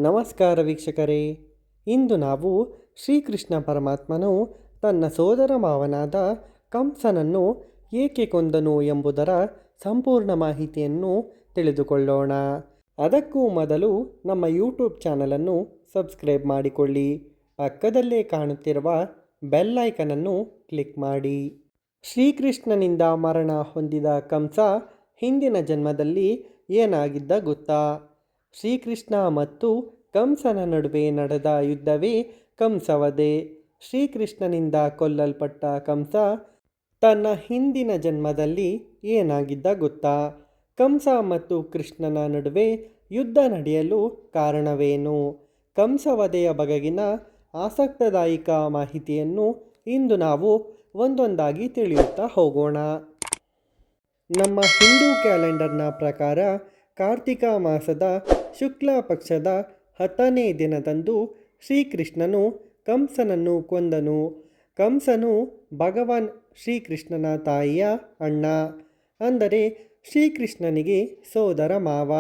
ನಮಸ್ಕಾರ ವೀಕ್ಷಕರೇ. ಇಂದು ನಾವು ಶ್ರೀಕೃಷ್ಣ ಪರಮಾತ್ಮನು ತನ್ನ ಸೋದರ ಮಾವನಾದ ಕಂಸನನ್ನು ಏಕೆ ಕೊಂದನು ಎಂಬುದರ ಸಂಪೂರ್ಣ ಮಾಹಿತಿಯನ್ನು ತಿಳಿದುಕೊಳ್ಳೋಣ. ಅದಕ್ಕೂ ಮೊದಲು ನಮ್ಮ ಯೂಟ್ಯೂಬ್ ಚಾನಲನ್ನು ಸಬ್ಸ್ಕ್ರೈಬ್ ಮಾಡಿಕೊಳ್ಳಿ. ಪಕ್ಕದಲ್ಲೇ ಕಾಣುತ್ತಿರುವ ಬೆಲ್ ಐಕನನ್ನು ಕ್ಲಿಕ್ ಮಾಡಿ. ಶ್ರೀಕೃಷ್ಣನಿಂದ ಮರಣ ಹೊಂದಿದ ಕಂಸ ಹಿಂದಿನ ಜನ್ಮದಲ್ಲಿ ಏನಾಗಿದ್ದ ಗೊತ್ತಾ? ಶ್ರೀಕೃಷ್ಣ ಮತ್ತು ಕಂಸನ ನಡುವೆ ನಡೆದ ಯುದ್ಧವೇ ಕಂಸವಧೆ. ಶ್ರೀಕೃಷ್ಣನಿಂದ ಕೊಲ್ಲಲ್ಪಟ್ಟ ಕಂಸ ತನ್ನ ಹಿಂದಿನ ಜನ್ಮದಲ್ಲಿ ಏನಾಗಿದ್ದ ಗೊತ್ತಾ? ಕಂಸ ಮತ್ತು ಕೃಷ್ಣನ ನಡುವೆ ಯುದ್ಧ ನಡೆಯಲು ಕಾರಣವೇನು? ಕಂಸವಧೆಯ ಬಗೆಗಿನ ಆಸಕ್ತಿದಾಯಕ ಮಾಹಿತಿಯನ್ನು ಇಂದು ನಾವು ಒಂದೊಂದಾಗಿ ತಿಳಿಯುತ್ತಾ ಹೋಗೋಣ. ನಮ್ಮ ಹಿಂದೂ ಕ್ಯಾಲೆಂಡರ್ನ ಪ್ರಕಾರ ಕಾರ್ತಿಕ ಮಾಸದ ಶುಕ್ಲ ಪಕ್ಷದ 10ನೇ ದಿನದಂದು ಶ್ರೀಕೃಷ್ಣನು ಕಂಸನನ್ನು ಕೊಂದನು. ಕಂಸನು ಭಗವಾನ್ ಶ್ರೀಕೃಷ್ಣನ ತಾಯಿಯ ಅಣ್ಣ, ಅಂದರೆ ಶ್ರೀಕೃಷ್ಣನಿಗೆ ಸೋದರ ಮಾವ.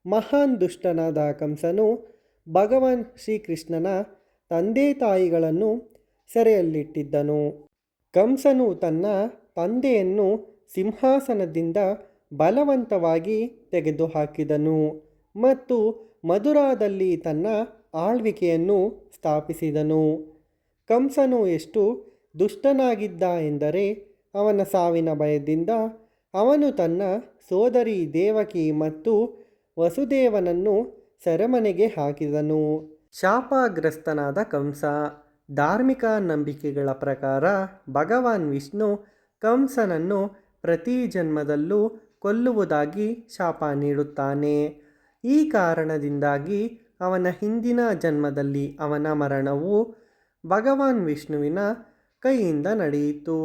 ಮಹಾನ್ ದುಷ್ಟನಾದ ಕಂಸನು ಭಗವಾನ್ ಶ್ರೀಕೃಷ್ಣನ ತಂದೆ ತಾಯಿಗಳನ್ನು ಸೆರೆಯಲ್ಲಿಟ್ಟಿದ್ದನು. ಕಂಸನು ತನ್ನ ತಂದೆಯನ್ನು ಸಿಂಹಾಸನದಿಂದ ಬಲವಂತವಾಗಿ ತೆಗೆದುಹಾಕಿದನು ಮತ್ತು ಮಥುರಾದಲ್ಲಿ ತನ್ನ ಆಳ್ವಿಕೆಯನ್ನು ಸ್ಥಾಪಿಸಿದನು. ಕಂಸನು ಎಷ್ಟು ದುಷ್ಟನಾಗಿದ್ದ ಎಂದರೆ, ಅವನ ಸಾವಿನ ಭಯದಿಂದ ಅವನು ತನ್ನ ಸೋದರಿ ದೇವಕಿ ಮತ್ತು ವಸುದೇವನನ್ನು ಸೆರೆಮನೆಗೆ ಹಾಕಿದನು. ಶಾಪಗ್ರಸ್ತನಾದ ಕಂಸ. ಧಾರ್ಮಿಕ ನಂಬಿಕೆಗಳ ಪ್ರಕಾರ ಭಗವಾನ್ ವಿಷ್ಣು ಕಂಸನನ್ನು ಪ್ರತಿ ಜನ್ಮದಲ್ಲೂ ಕೊಲ್ಲುವುದಾಗಿ ಶಾಪ ನೀಡುತ್ತಾನೆ. ಈ ಕಾರಣದಿಂದಾಗಿ ಅವನ ಹಿಂದಿನ ಜನ್ಮದಲ್ಲಿ ಅವನ ಮರಣವು ಭಗವಾನ್ ವಿಷ್ಣುವಿನ ಕೈಯಿಂದ ನಡೆಯಿತು.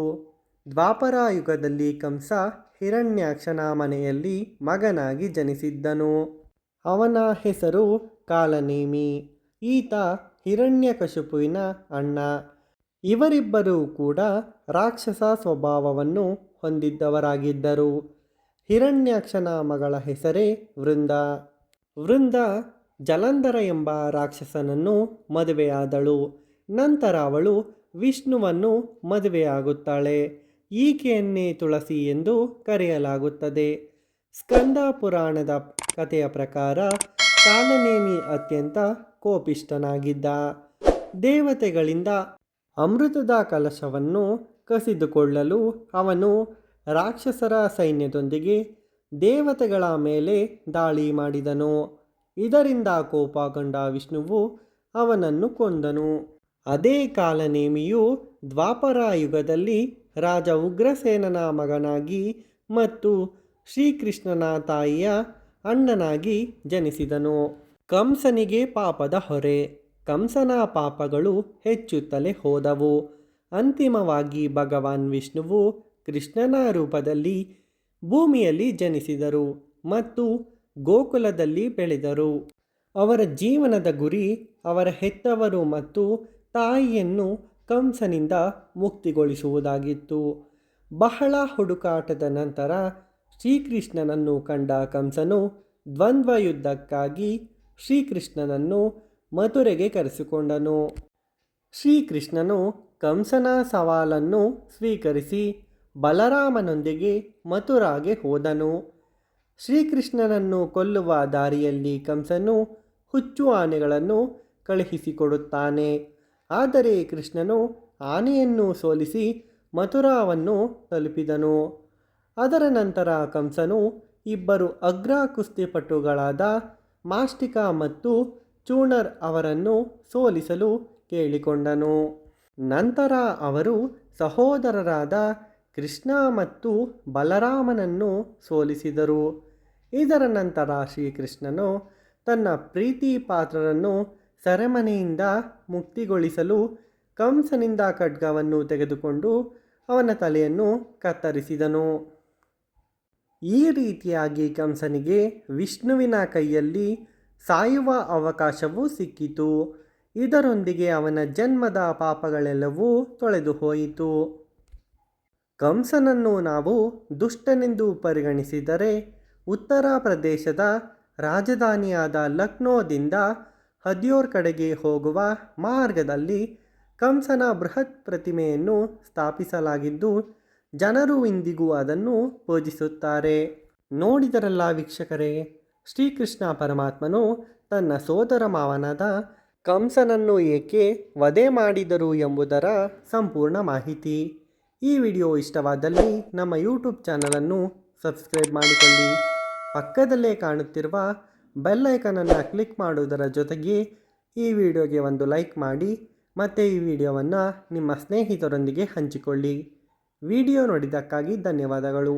ದ್ವಾಪರ ಯುಗದಲ್ಲಿ ಕಂಸ ಹಿರಣ್ಯಾಕ್ಷನ ಮನೆಯಲ್ಲಿ ಮಗನಾಗಿ ಜನಿಸಿದ್ದನು. ಅವನ ಹೆಸರು ಕಾಲನೇಮಿ. ಈತ ಹಿರಣ್ಯಕಶಿಪುವಿನ ಅಣ್ಣ. ಇವರಿಬ್ಬರೂ ಕೂಡ ರಾಕ್ಷಸ ಸ್ವಭಾವವನ್ನು ಹೊಂದಿದ್ದವರಾಗಿದ್ದರು. ಹಿರಣ್ಯಾಕ್ಷನ ಮಗಳ ಹೆಸರೇ ವೃಂದ. ವೃಂದ ಜಲಂಧರ ಎಂಬ ರಾಕ್ಷಸನನ್ನು ಮದುವೆಯಾದಳು. ನಂತರ ಅವಳು ವಿಷ್ಣುವನ್ನು ಮದುವೆಯಾಗುತ್ತಾಳೆ. ಈಕೆಯನ್ನೇ ತುಳಸಿ ಎಂದು ಕರೆಯಲಾಗುತ್ತದೆ. ಸ್ಕಂದ ಪುರಾಣದ ಕಥೆಯ ಪ್ರಕಾರ ಕಾಲನೇಮಿ ಅತ್ಯಂತ ಕೋಪಿಷ್ಠನಾಗಿದ್ದ. ದೇವತೆಗಳಿಂದ ಅಮೃತದ ಕಲಶವನ್ನು ಕಸಿದುಕೊಳ್ಳಲು ಅವನು ರಾಕ್ಷಸರ ಸೈನ್ಯದೊಂದಿಗೆ ದೇವತೆಗಳ ಮೇಲೆ ದಾಳಿ ಮಾಡಿದನು. ಇದರಿಂದ ಕೋಪಗೊಂಡ ವಿಷ್ಣುವು ಅವನನ್ನು ಕೊಂದನು. ಅದೇ ಕಾಲನೇಮಿಯು ದ್ವಾಪರ ಯುಗದಲ್ಲಿ ರಾಜ ಉಗ್ರಸೇನನ ಮಗನಾಗಿ ಮತ್ತು ಶ್ರೀಕೃಷ್ಣನ ತಾಯಿಯ ಅಣ್ಣನಾಗಿ ಜನಿಸಿದನು. ಕಂಸನಿಗೆ ಪಾಪದ ಹೊರೆ. ಕಂಸನ ಪಾಪಗಳು ಹೆಚ್ಚುತ್ತಲೇ ಹೋದವು. ಅಂತಿಮವಾಗಿ ಭಗವಾನ್ ವಿಷ್ಣುವು ಕೃಷ್ಣನ ರೂಪದಲ್ಲಿ ಭೂಮಿಯಲ್ಲಿ ಜನಿಸಿದರು ಮತ್ತು ಗೋಕುಲದಲ್ಲಿ ಬೆಳೆದರು. ಅವರ ಜೀವನದ ಗುರಿ ಅವರ ಹೆತ್ತವರು ಮತ್ತು ತಾಯಿಯನ್ನು ಕಂಸನಿಂದ ಮುಕ್ತಿಗೊಳಿಸುವುದಾಗಿತ್ತು. ಬಹಳ ಹುಡುಕಾಟದ ನಂತರ ಶ್ರೀಕೃಷ್ಣನನ್ನು ಕಂಡ ಕಂಸನು ದ್ವಂದ್ವ ಯುದ್ಧಕ್ಕಾಗಿ ಶ್ರೀಕೃಷ್ಣನನ್ನು ಮಥುರೆಗೆ ಕರೆಸಿಕೊಂಡನು. ಶ್ರೀಕೃಷ್ಣನು ಕಂಸನ ಸವಾಲನ್ನು ಸ್ವೀಕರಿಸಿ ಬಲರಾಮನೊಂದಿಗೆ ಮಥುರಾಗೆ ಹೋದನು. ಶ್ರೀಕೃಷ್ಣನನ್ನು ಕೊಲ್ಲುವ ದಾರಿಯಲ್ಲಿ ಕಂಸನು ಹುಚ್ಚು ಆನೆಗಳನ್ನು ಕಳುಹಿಸಿಕೊಡುತ್ತಾನೆ. ಆದರೆ ಕೃಷ್ಣನು ಆನೆಯನ್ನು ಸೋಲಿಸಿ ಮಥುರಾವನ್ನು ತಲುಪಿದನು. ಅದರ ನಂತರ ಕಂಸನು ಇಬ್ಬರು ಅಗ್ರ ಕುಸ್ತಿಪಟುಗಳಾದ ಮಾಷ್ಟಿಕ ಮತ್ತು ಚೂಣರ್ ಅವರನ್ನು ಸೋಲಿಸಲು ಕೇಳಿಕೊಂಡನು. ನಂತರ ಅವರು ಸಹೋದರರಾದ ಕೃಷ್ಣ ಮತ್ತು ಬಲರಾಮನನ್ನು ಸೋಲಿಸಿದರು. ಇದರ ನಂತರ ಶ್ರೀಕೃಷ್ಣನು ತನ್ನ ಪ್ರೀತಿ ಪಾತ್ರರನ್ನು ಸೆರೆಮನೆಯಿಂದ ಮುಕ್ತಿಗೊಳಿಸಲು ಕಂಸನಿಂದ ಖಡ್ಗವನ್ನು ತೆಗೆದುಕೊಂಡು ಅವನ ತಲೆಯನ್ನು ಕತ್ತರಿಸಿದನು. ಈ ರೀತಿಯಾಗಿ ಕಂಸನಿಗೆ ವಿಷ್ಣುವಿನ ಕೈಯಲ್ಲಿ ಸಾಯುವ ಅವಕಾಶವೂ ಸಿಕ್ಕಿತು. ಇದರೊಂದಿಗೆ ಅವನ ಜನ್ಮದ ಪಾಪಗಳೆಲ್ಲವೂ ತೊಳೆದು ಹೋಯಿತು. ಕಂಸನನ್ನು ನಾವು ದುಷ್ಟನೆಂದು ಪರಿಗಣಿಸಿದರೆ ಉತ್ತರ ಪ್ರದೇಶದ ರಾಜಧಾನಿಯಾದ ಲಕ್ನೋದಿಂದ ಹದ್ಯೋರ್ ಕಡೆಗೆ ಹೋಗುವ ಮಾರ್ಗದಲ್ಲಿ ಕಂಸನ ಬೃಹತ್ ಪ್ರತಿಮೆಯನ್ನು ಸ್ಥಾಪಿಸಲಾಗಿದ್ದು ಜನರು ಇಂದಿಗೂ ಅದನ್ನು ಪೂಜಿಸುತ್ತಾರೆ. ನೋಡಿದರಲ್ಲ ವೀಕ್ಷಕರೇ, ಶ್ರೀಕೃಷ್ಣ ಪರಮಾತ್ಮನು ತನ್ನ ಸೋದರ ಮಾವನಾದ ಕಂಸನನ್ನು ಏಕೆ ವಧೆ ಮಾಡಿದರು ಎಂಬುದರ ಸಂಪೂರ್ಣ ಮಾಹಿತಿ. ಈ ವಿಡಿಯೋ ಇಷ್ಟವಾದಲ್ಲಿ ನಮ್ಮ ಯೂಟ್ಯೂಬ್ ಚಾನಲನ್ನು ಸಬ್ಸ್ಕ್ರೈಬ್ ಮಾಡಿಕೊಳ್ಳಿ. ಪಕ್ಕದಲ್ಲೇ ಕಾಣುತ್ತಿರುವ ಬೆಲ್ ಐಕನನ್ನು ಕ್ಲಿಕ್ ಮಾಡುವುದರ ಜೊತೆಗೆ ಈ ವಿಡಿಯೋಗೆ ಒಂದು ಲೈಕ್ ಮಾಡಿ ಮತ್ತು ಈ ವಿಡಿಯೋವನ್ನು ನಿಮ್ಮ ಸ್ನೇಹಿತರೊಂದಿಗೆ ಹಂಚಿಕೊಳ್ಳಿ. ವಿಡಿಯೋ ನೋಡಿದ್ದಕ್ಕಾಗಿ ಧನ್ಯವಾದಗಳು.